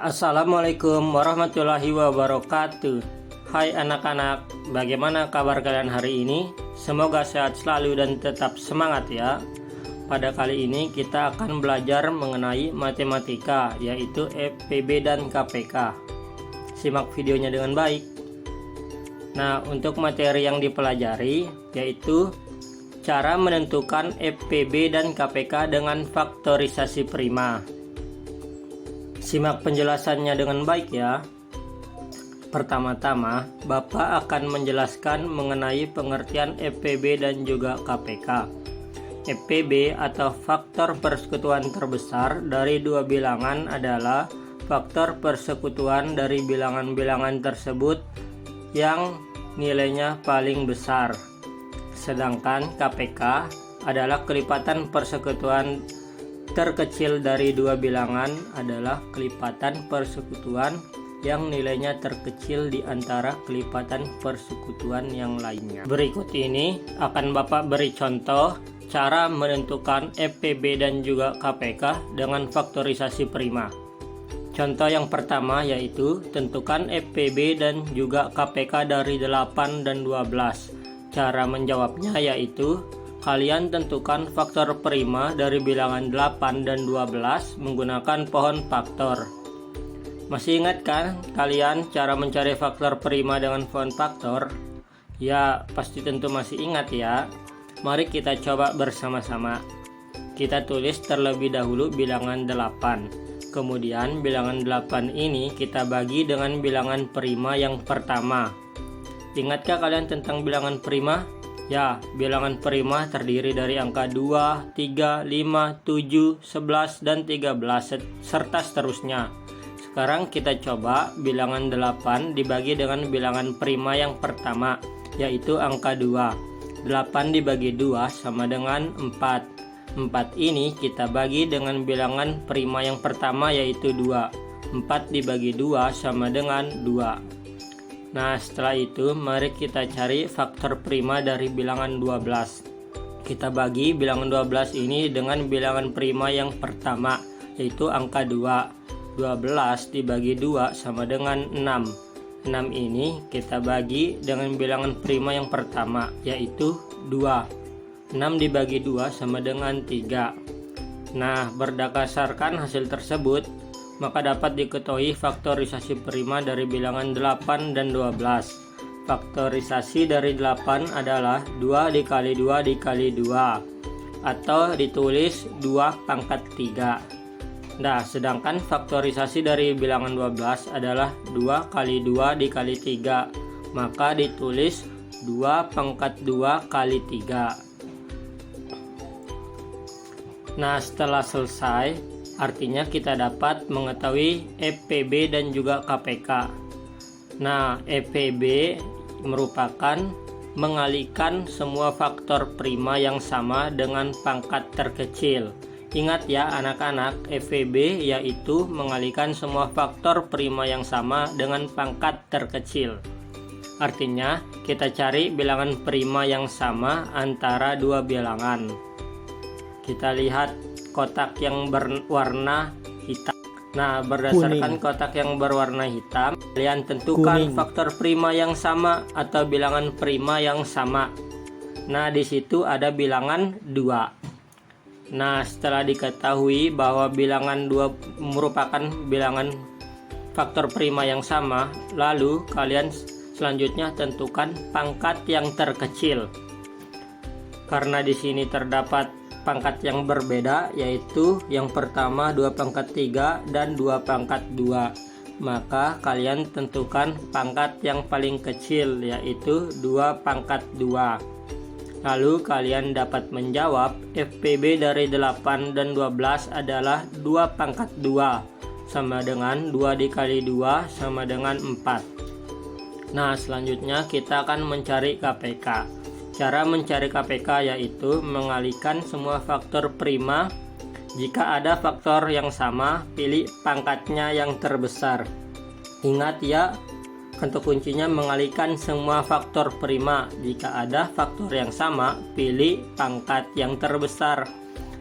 Assalamualaikum warahmatullahi wabarakatuh. Hai anak-anak, bagaimana kabar kalian hari ini? Semoga sehat selalu dan tetap semangat ya. Pada kali ini kita akan belajar mengenai matematika, yaitu FPB dan KPK. Simak videonya dengan baik. Nah, untuk materi yang dipelajari yaitu cara menentukan FPB dan KPK dengan faktorisasi prima. Simak penjelasannya dengan baik ya. Pertama-tama, Bapak akan menjelaskan mengenai pengertian FPB dan juga KPK. FPB atau faktor persekutuan terbesar dari dua bilangan adalah faktor persekutuan dari bilangan-bilangan tersebut yang nilainya paling besar. Sedangkan KPK adalah kelipatan persekutuan terkecil dari dua bilangan adalah kelipatan persekutuan yang nilainya terkecil di antara kelipatan persekutuan yang lainnya. Berikut ini akan Bapak beri contoh cara menentukan FPB dan juga KPK dengan faktorisasi prima. Contoh yang pertama yaitu tentukan FPB dan juga KPK dari 8 dan 12. Cara menjawabnya yaitu kalian tentukan faktor prima dari bilangan 8 dan 12 menggunakan pohon faktor. Masih ingat kan kalian cara mencari faktor prima dengan pohon faktor? Ya, pasti tentu masih ingat ya. Mari kita coba bersama-sama. Kita tulis terlebih dahulu bilangan 8. Kemudian bilangan 8 ini kita bagi dengan bilangan prima yang pertama. Ingatkah kalian tentang bilangan prima? Ya, bilangan prima terdiri dari angka 2, 3, 5, 7, 11, dan 13 serta seterusnya. Sekarang kita coba bilangan 8 dibagi dengan bilangan prima yang pertama, yaitu angka 2. 8 dibagi 2 sama dengan 4. 4 ini kita bagi dengan bilangan prima yang pertama yaitu 2. 4 dibagi 2 sama dengan 2. Nah, setelah itu mari kita cari faktor prima dari bilangan 12. Kita bagi bilangan 12 ini dengan bilangan prima yang pertama, yaitu angka 2. 12 dibagi 2 sama dengan 6. 6 ini kita bagi dengan bilangan prima yang pertama, yaitu 2. 6 dibagi 2 sama dengan 3. Nah, berdasarkan hasil tersebut, maka dapat diketahui faktorisasi prima dari bilangan 8 dan 12. Faktorisasi dari 8 adalah 2 dikali 2 dikali 2, atau ditulis 2 pangkat 3. Nah, sedangkan faktorisasi dari bilangan 12 adalah 2 kali 2 dikali 3, maka ditulis 2 pangkat 2 kali 3. Nah, setelah selesai, artinya kita dapat mengetahui FPB dan juga KPK. Nah, FPB merupakan mengalihkan semua faktor prima yang sama dengan pangkat terkecil. Ingat ya anak-anak, FPB yaitu mengalihkan semua faktor prima yang sama dengan pangkat terkecil. Artinya, kita cari bilangan prima yang sama antara dua bilangan. Kita lihat kotak yang berwarna hitam. Nah, berdasarkan kotak yang berwarna hitam, kalian tentukan faktor prima yang sama atau bilangan prima yang sama. Nah, di situ ada bilangan 2. Nah, setelah diketahui bahwa bilangan 2 merupakan bilangan faktor prima yang sama, lalu kalian selanjutnya tentukan pangkat yang terkecil. Karena di sini terdapat pangkat yang berbeda, yaitu yang pertama 2 pangkat 3 dan 2 pangkat 2, maka kalian tentukan pangkat yang paling kecil, yaitu 2 pangkat 2. Lalu kalian dapat menjawab FPB dari 8 dan 12 adalah 2 pangkat 2 sama dengan 2 dikali 2 sama dengan 4. Nah, selanjutnya kita akan mencari KPK. Cara mencari KPK yaitu mengalihkan semua faktor prima. Jika ada faktor yang sama, pilih pangkatnya yang terbesar. Ingat ya, kata kuncinya mengalihkan semua faktor prima. Jika ada faktor yang sama, pilih pangkat yang terbesar.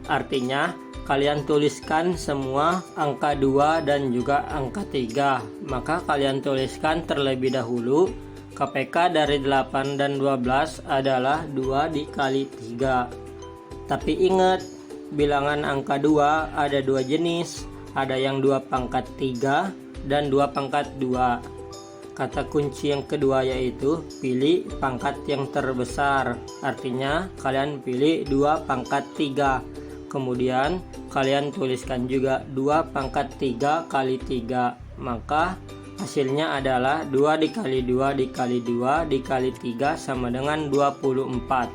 Artinya kalian tuliskan semua angka 2 dan juga angka 3. Maka kalian tuliskan terlebih dahulu KPK dari 8 dan 12 adalah 2 dikali 3. Tapi ingat, bilangan angka 2 ada 2 jenis. Ada yang 2 pangkat 3 dan 2 pangkat 2. Kata kunci yang kedua yaitu pilih pangkat yang terbesar. Artinya kalian pilih 2 pangkat 3. Kemudian kalian tuliskan juga 2 pangkat 3 kali 3. Maka hasilnya adalah 2 dikali 2 dikali 2 dikali 3 sama dengan 24.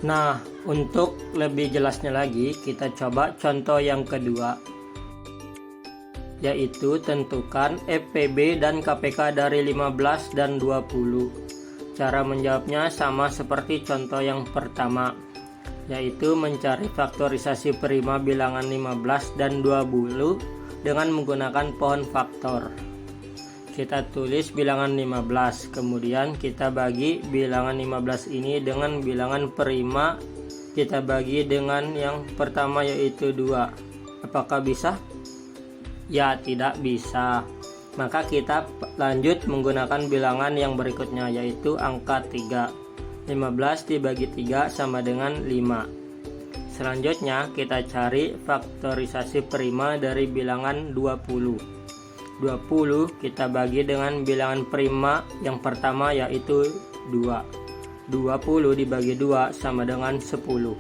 Nah, untuk lebih jelasnya lagi kita coba contoh yang kedua, yaitu tentukan FPB dan KPK dari 15 dan 20. Cara menjawabnya sama seperti contoh yang pertama, yaitu mencari faktorisasi prima bilangan 15 dan 20 dengan menggunakan pohon faktor. Kita tulis bilangan 15, kemudian kita bagi bilangan 15 ini dengan bilangan prima, kita bagi dengan yang pertama yaitu 2. Apakah bisa? Ya, tidak bisa. Maka kita lanjut menggunakan bilangan yang berikutnya yaitu angka 3. 15 dibagi 3 sama dengan 5. Selanjutnya kita cari faktorisasi prima dari bilangan 20. 20 kita bagi dengan bilangan prima yang pertama yaitu 2. 20 dibagi 2 sama dengan 10.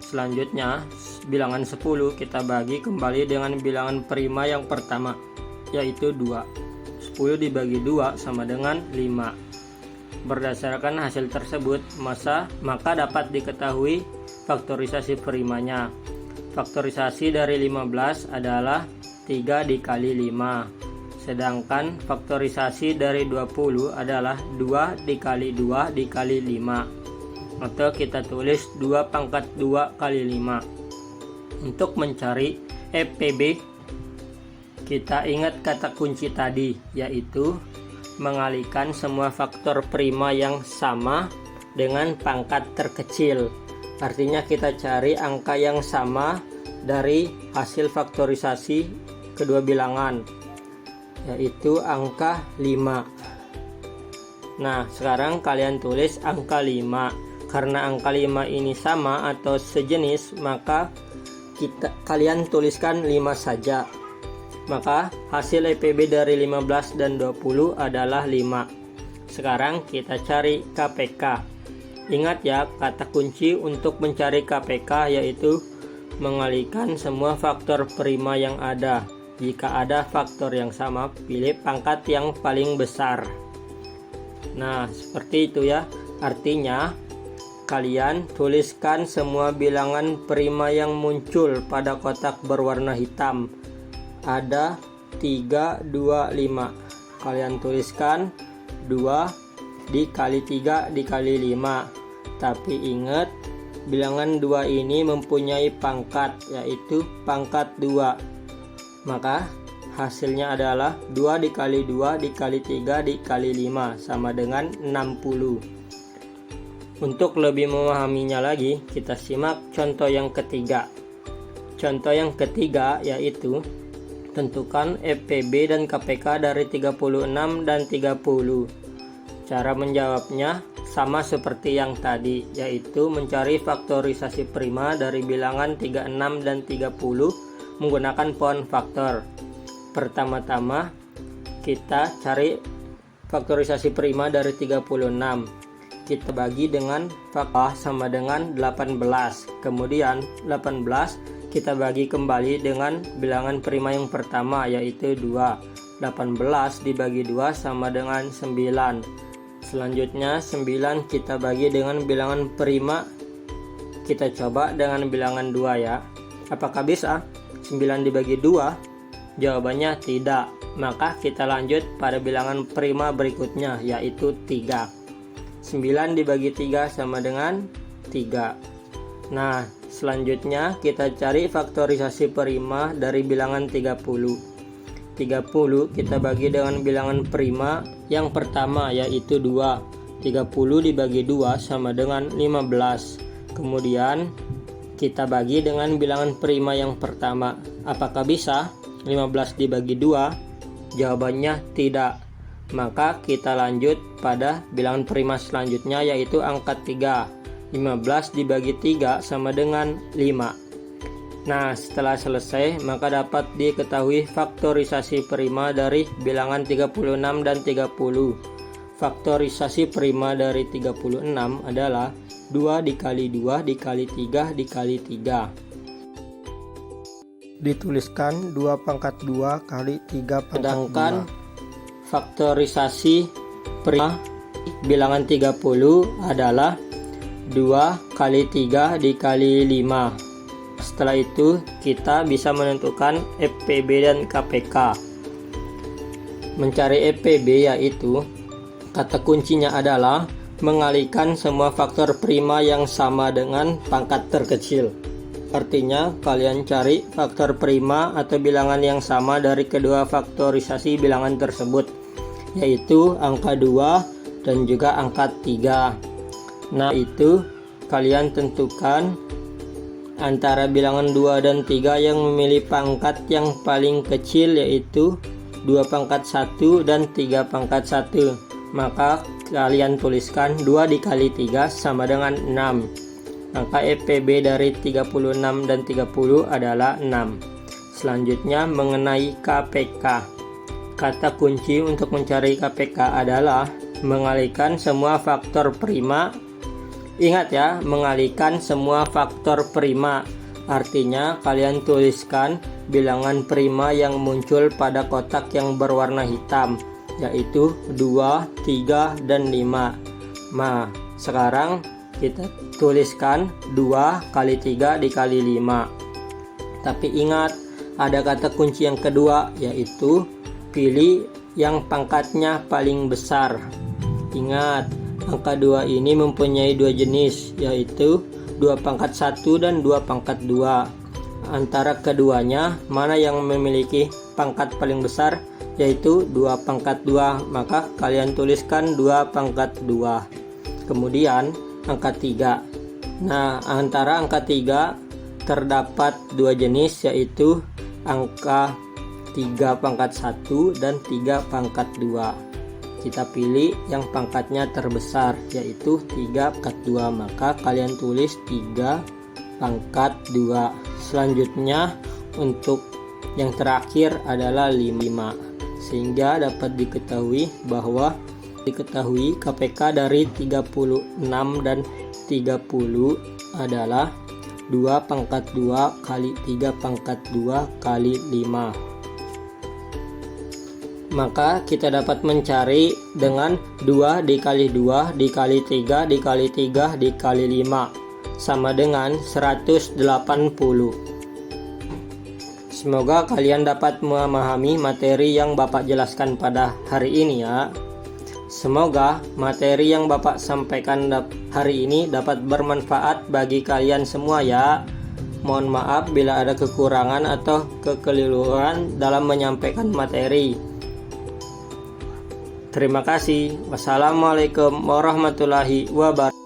Selanjutnya bilangan 10 kita bagi kembali dengan bilangan prima yang pertama yaitu 2. 10 dibagi 2 sama dengan 5. Berdasarkan hasil tersebut maka dapat diketahui faktorisasi primanya. Faktorisasi dari 15 adalah 3 dikali 5. Sedangkan faktorisasi dari 20 adalah 2 dikali 2 dikali 5. Atau kita tulis 2 pangkat 2 kali 5. Untuk mencari FPB, kita ingat kata kunci tadi, yaitu mengalihkan semua faktor prima yang sama dengan pangkat terkecil. Artinya kita cari angka yang sama dari hasil faktorisasi kedua bilangan, yaitu angka 5. Nah, sekarang kalian tulis angka 5. Karena angka 5 ini sama atau sejenis, maka kalian tuliskan 5 saja. Maka hasil FPB dari 15 dan 20 adalah 5. Sekarang kita cari KPK. Ingat ya, kata kunci untuk mencari KPK yaitu mengalihkan semua faktor prima yang ada. Jika ada faktor yang sama, pilih pangkat yang paling besar. Nah, seperti itu ya. Artinya, kalian tuliskan semua bilangan prima yang muncul pada kotak berwarna hitam. Ada 3, 2, 5. Kalian tuliskan 2 dikali 3 dikali 5. Tapi ingat, bilangan 2 ini mempunyai pangkat, yaitu pangkat 2. Maka hasilnya adalah 2 dikali 2 dikali 3 dikali 5 sama dengan 60. Untuk lebih memahaminya lagi, kita simak contoh yang ketiga. Contoh yang ketiga yaitu tentukan FPB dan KPK dari 36 dan 30. Cara menjawabnya sama seperti yang tadi, yaitu mencari faktorisasi prima dari bilangan 36 dan 30 menggunakan pohon faktor. Pertama-tama kita cari faktorisasi prima dari 36. Kita bagi dengan faktor sama dengan 18. Kemudian 18 kita bagi kembali dengan bilangan prima yang pertama yaitu 2. 18 dibagi 2 sama dengan 9. Selanjutnya 9 kita bagi dengan bilangan prima. Kita coba dengan bilangan 2 ya. Apakah bisa? 9 dibagi 2? Jawabannya tidak. Maka kita lanjut pada bilangan prima berikutnya yaitu 3. 9 dibagi 3 sama dengan 3. Nah, selanjutnya kita cari faktorisasi prima dari bilangan 30. 30 kita bagi dengan bilangan prima yang pertama yaitu 2. 30 dibagi 2 sama dengan 15. Kemudian kita bagi dengan bilangan prima yang pertama. Apakah bisa 15 dibagi 2? Jawabannya tidak. Maka kita lanjut pada bilangan prima selanjutnya, yaitu angka 3. 15 dibagi 3 sama dengan 5. Nah, setelah selesai, maka dapat diketahui faktorisasi prima dari bilangan 36 dan 30. Faktorisasi prima dari 36 adalah 2 dikali 2 dikali 3 dikali 3. Dituliskan 2 pangkat 2 kali 3 pangkat 2. Sedangkan faktorisasi prima bilangan 30 adalah 2 kali 3 dikali 5. Setelah itu kita bisa menentukan FPB dan KPK. Mencari FPB yaitu kata kuncinya adalah mengalihkan semua faktor prima yang sama dengan pangkat terkecil. Artinya kalian cari faktor prima atau bilangan yang sama dari kedua faktorisasi bilangan tersebut, yaitu angka 2 dan juga angka 3. Nah, itu kalian tentukan antara bilangan 2 dan 3 yang memilih pangkat yang paling kecil, yaitu 2 pangkat 1 dan 3 pangkat 1. Maka kalian tuliskan 2 dikali 3 sama dengan 6. Maka FPB dari 36 dan 30 adalah 6. Selanjutnya mengenai KPK. Kata kunci untuk mencari KPK adalah mengalihkan semua faktor prima. Ingat ya, mengalihkan semua faktor prima. Artinya kalian tuliskan bilangan prima yang muncul pada kotak yang berwarna hitam, yaitu 2, 3, dan 5. Nah, sekarang kita tuliskan 2 kali 3 dikali 5. Tapi ingat, ada kata kunci yang kedua, yaitu pilih yang pangkatnya paling besar. Ingat, angka 2 ini mempunyai 2 jenis, yaitu 2 pangkat 1 dan 2 pangkat 2. Antara keduanya, mana yang memiliki pangkat paling besar, yaitu 2 pangkat 2. Maka kalian tuliskan 2 pangkat 2. Kemudian angka 3. Nah, antara angka 3 terdapat 2 jenis, yaitu angka 3 pangkat 1 dan 3 pangkat 2. Kita pilih yang pangkatnya terbesar, yaitu 3 pangkat 2. Maka kalian tulis 3 pangkat 2. Selanjutnya untuk yang terakhir adalah 5. Sehingga dapat diketahui bahwa KPK dari 36 dan 30 adalah 2 pangkat 2 kali 3 pangkat 2 kali 5. Maka kita dapat mencari dengan 2 dikali 2 dikali 3 dikali 3 dikali 5 sama dengan 180. Semoga kalian dapat memahami materi yang Bapak jelaskan pada hari ini ya. Semoga materi yang Bapak sampaikan hari ini dapat bermanfaat bagi kalian semua ya. Mohon maaf bila ada kekurangan atau kekeliruan dalam menyampaikan materi. Terima kasih. Wassalamualaikum warahmatullahi wabarakatuh.